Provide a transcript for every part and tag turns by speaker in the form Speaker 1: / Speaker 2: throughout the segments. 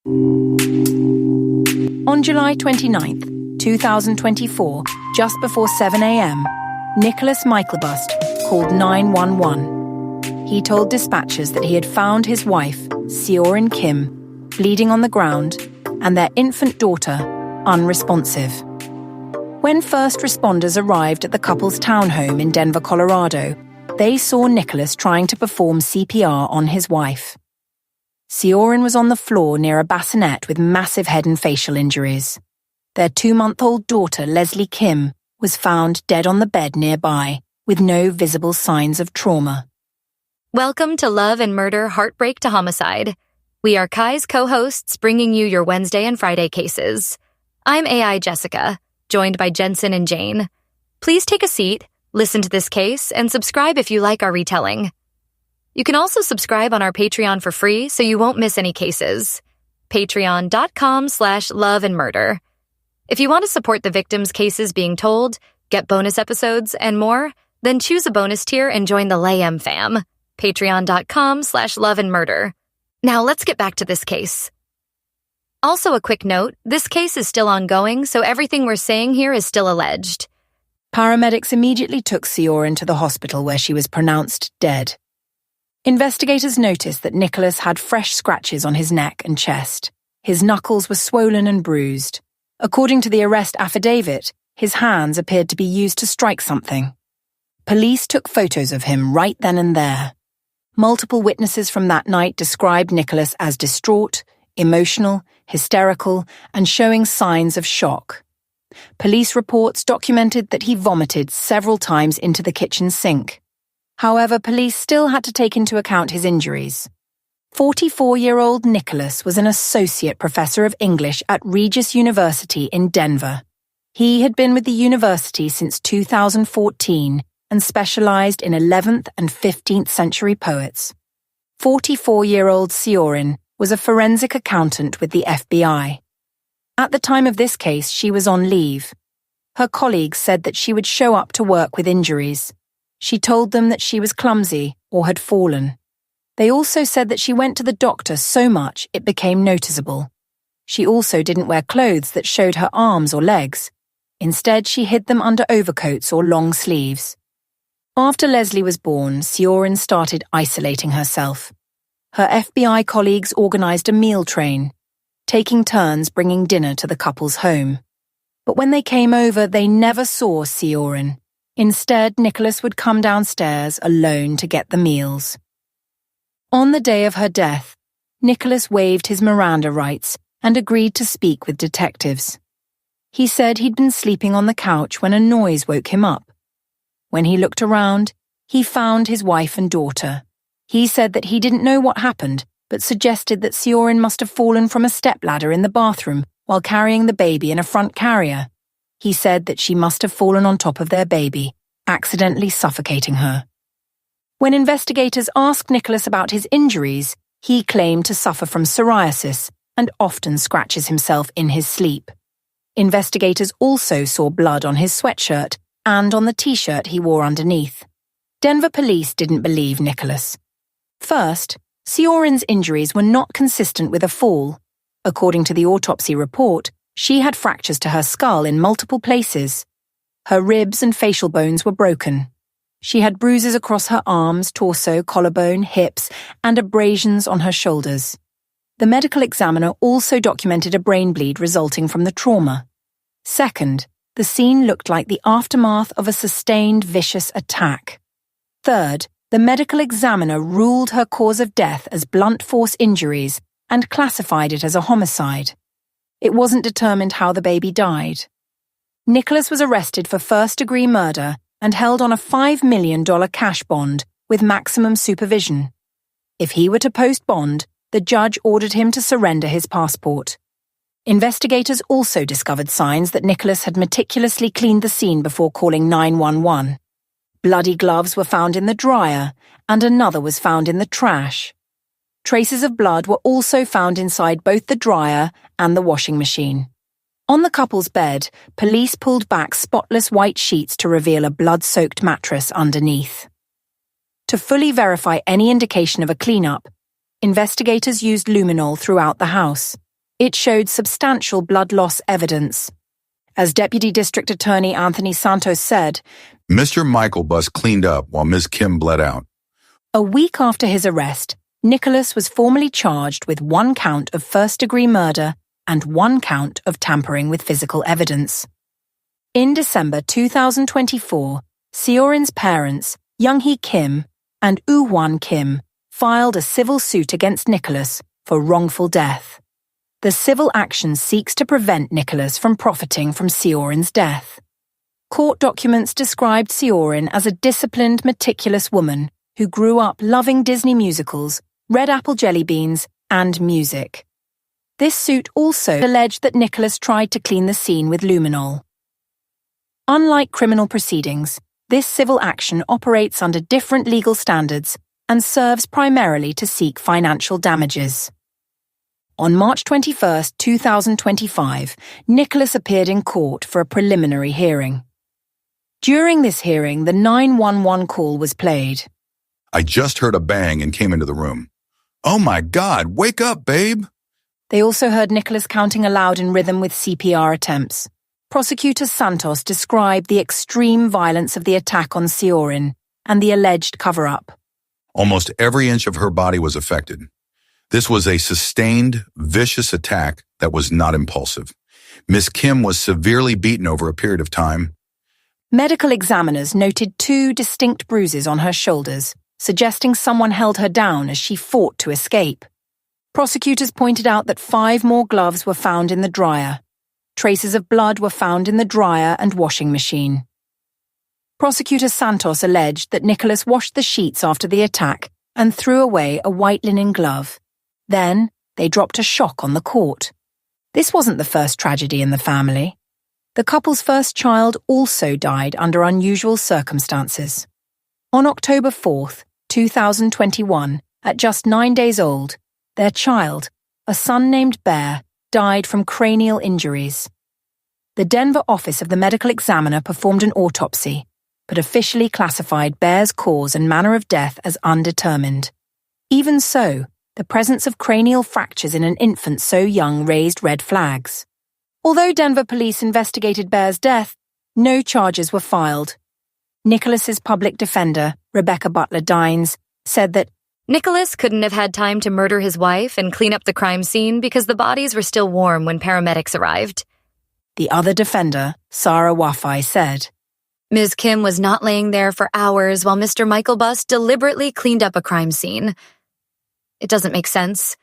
Speaker 1: On July 29th, 2024, just before 7 a.m., Nicholas Myklebust called 911. He told dispatchers that he had found his wife, Seorin Kim, bleeding on the ground, and their infant daughter, unresponsive. When first responders arrived at the couple's townhome in Denver, Colorado, they saw Nicholas trying to perform CPR on his wife. Seorin was on the floor near a bassinet with massive head and facial injuries. Their 2-month-old daughter, Lesley Kim, was found dead on the bed nearby, with no visible signs of trauma.
Speaker 2: Welcome to Love and Murder, Heartbreak to Homicide. We are Kai's co-hosts bringing you your Wednesday and Friday cases. I'm AI Jessica, joined by Jensen and Jane. Please take a seat, listen to this case, and subscribe if you like our retelling. You can also subscribe on our Patreon for free so you won't miss any cases. Patreon.com/loveandmurder. If you want to support the victims' cases being told, get bonus episodes, and more, then choose a bonus tier and join the Layem fam. Patreon.com/loveandmurder. Now let's get back to this case. Also a quick note, this case is still ongoing, so everything we're saying here is still alleged.
Speaker 1: Paramedics immediately took Seorin to the hospital where she was pronounced dead. Investigators noticed that Nicholas had fresh scratches on his neck and chest. His knuckles were swollen and bruised. According to the arrest affidavit, his hands appeared to be used to strike something. Police took photos of him right then and there. Multiple witnesses from that night described Nicholas as distraught, emotional, hysterical, and showing signs of shock. Police reports documented that he vomited several times into the kitchen sink. However, police still had to take into account his injuries. 44-year-old Nicholas was an associate professor of English at Regis University in Denver. He had been with the university since 2014 and specialized in 11th and 15th century poets. 44-year-old Seorin was a forensic accountant with the FBI. At the time of this case, she was on leave. Her colleagues said that she would show up to work with injuries. She told them that she was clumsy or had fallen. They also said that she went to the doctor so much it became noticeable. She also didn't wear clothes that showed her arms or legs. Instead, she hid them under overcoats or long sleeves. After Lesley was born, Seorin started isolating herself. Her FBI colleagues organized a meal train, taking turns bringing dinner to the couple's home. But when they came over, they never saw Seorin. Instead, Nicholas would come downstairs alone to get the meals. On the day of her death, Nicholas waived his Miranda rights and agreed to speak with detectives. He said he'd been sleeping on the couch when a noise woke him up. When he looked around, he found his wife and daughter. He said that he didn't know what happened, but suggested that Seorin must have fallen from a stepladder in the bathroom while carrying the baby in a front carrier. He said that she must have fallen on top of their baby, accidentally suffocating her. When investigators asked Nicholas about his injuries, he claimed to suffer from psoriasis and often scratches himself in his sleep. Investigators also saw blood on his sweatshirt and on the t-shirt he wore underneath. Denver police didn't believe Nicholas. First, Seorin's injuries were not consistent with a fall. According to the autopsy report, she had fractures to her skull in multiple places. Her ribs and facial bones were broken. She had bruises across her arms, torso, collarbone, hips, and abrasions on her shoulders. The medical examiner also documented a brain bleed resulting from the trauma. Second, the scene looked like the aftermath of a sustained vicious attack. Third, the medical examiner ruled her cause of death as blunt force injuries and classified it as a homicide. It wasn't determined how the baby died. Nicholas was arrested for first-degree murder and held on a $5 million cash bond with maximum supervision. If he were to post bond, the judge ordered him to surrender his passport. Investigators also discovered signs that Nicholas had meticulously cleaned the scene before calling 911. Bloody gloves were found in the dryer, and another was found in the trash. Traces of blood were also found inside both the dryer and the washing machine. On the couple's bed, police pulled back spotless white sheets to reveal a blood-soaked mattress underneath. To fully verify any indication of a cleanup, investigators used luminol throughout the house. It showed substantial blood loss evidence. As Deputy District Attorney Anthony Santos said,
Speaker 3: Mr. Myklebust cleaned up while Ms. Kim bled out.
Speaker 1: a week after his arrest, Nicholas was formally charged with 1 count of first-degree murder and 1 count of tampering with physical evidence. In December 2024, Seorin's parents, Young-hee Kim and Woo-hwan Kim, filed a civil suit against Nicholas for wrongful death. The civil action seeks to prevent Nicholas from profiting from Seorin's death. Court documents described Seorin as a disciplined, meticulous woman who grew up loving Disney musicals, Red Apple Jelly Beans, and music. This suit also alleged that Nicholas tried to clean the scene with luminol. Unlike criminal proceedings, this civil action operates under different legal standards and serves primarily to seek financial damages. On March 21, 2025, Nicholas appeared in court for a preliminary hearing. During this hearing, the 911 call was played.
Speaker 3: I just heard a bang and came into the room. Oh my God, wake up, babe!
Speaker 1: They also heard Nicholas counting aloud in rhythm with CPR attempts. Prosecutor Santos described the extreme violence of the attack on Seorin and the alleged cover-up.
Speaker 3: Almost every inch of her body was affected. This was a sustained, vicious attack that was not impulsive. Miss Kim was severely beaten over a period of time.
Speaker 1: Medical examiners noted 2 distinct bruises on her shoulders, suggesting someone held her down as she fought to escape. Prosecutors pointed out that 5 more gloves were found in the dryer. Traces of blood were found in the dryer and washing machine. Prosecutor Santos alleged that Nicholas washed the sheets after the attack and threw away a white linen glove. Then, they dropped a shock on the court. This wasn't the first tragedy in the family. The couple's first child also died under unusual circumstances. On October 4, 2021, at just 9 days old, their child, a son named Bear, died from cranial injuries. The Denver office of the medical examiner performed an autopsy, but officially classified Bear's cause and manner of death as undetermined. Even so, the presence of cranial fractures in an infant so young raised red flags. Although Denver police investigated Bear's death, no charges were filed. Nicholas's public defender, Rebecca Butler Dines, said that
Speaker 2: Nicholas couldn't have had time to murder his wife and clean up the crime scene because the bodies were still warm when paramedics arrived.
Speaker 1: The other defender, Sarah Wafai, said,
Speaker 2: Ms. Kim was not laying there for hours while Mr. Myklebust deliberately cleaned up a crime scene. It doesn't make sense.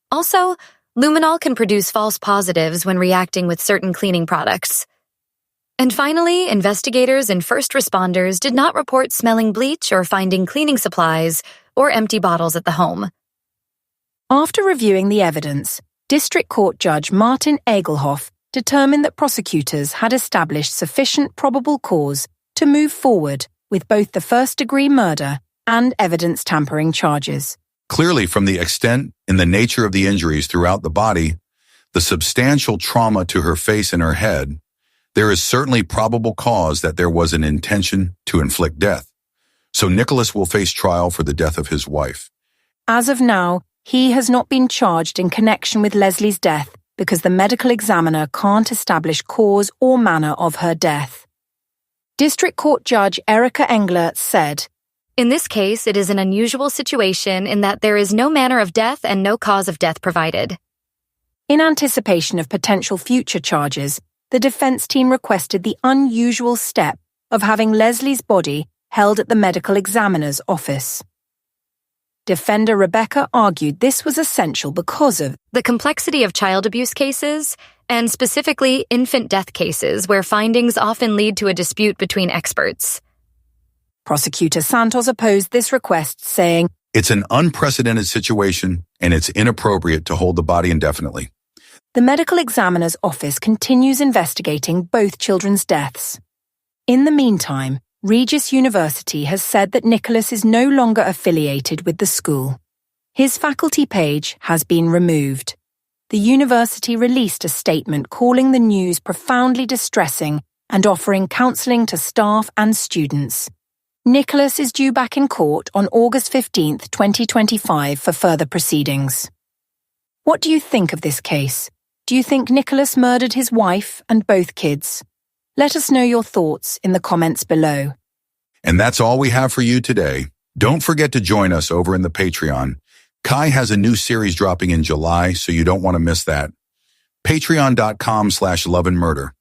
Speaker 2: Also, luminol can produce false positives when reacting with certain cleaning products. And finally, investigators and first responders did not report smelling bleach or finding cleaning supplies or empty bottles at the home.
Speaker 1: After reviewing the evidence, District Court Judge Martin Egelhoff determined that prosecutors had established sufficient probable cause to move forward with both the first-degree murder and evidence tampering charges.
Speaker 3: Clearly, from the extent and the nature of the injuries throughout the body, the substantial trauma to her face and her head, there is certainly probable cause that there was an intention to inflict death. So Nicholas will face trial for the death of his wife.
Speaker 1: As of now, he has not been charged in connection with Lesley's death because the medical examiner can't establish cause or manner of her death. District Court Judge Erica Engler said,
Speaker 2: In this case, it is an unusual situation in that there is no manner of death and no cause of death provided.
Speaker 1: In anticipation of potential future charges, the defense team requested the unusual step of having Lesley's body held at the medical examiner's office. Defender Rebecca argued this was essential because of
Speaker 2: the complexity of child abuse cases, and specifically infant death cases where findings often lead to a dispute between experts.
Speaker 1: Prosecutor Santos opposed this request, saying,
Speaker 3: It's an unprecedented situation, and it's inappropriate to hold the body indefinitely.
Speaker 1: The medical examiner's office continues investigating both children's deaths. In the meantime, Regis University has said that Nicholas is no longer affiliated with the school. His faculty page has been removed. The university released a statement calling the news profoundly distressing and offering counseling to staff and students. Nicholas is due back in court on August 15, 2025 for further proceedings. What do you think of this case? Do you think Nicholas murdered his wife and both kids? Let us know your thoughts in the comments below.
Speaker 3: And that's all we have for you today. Don't forget to join us over in the Patreon. Kai has a new series dropping in July, so you don't want to miss that. Patreon.com/loveandmurder.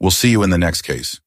Speaker 3: We'll see you in the next case.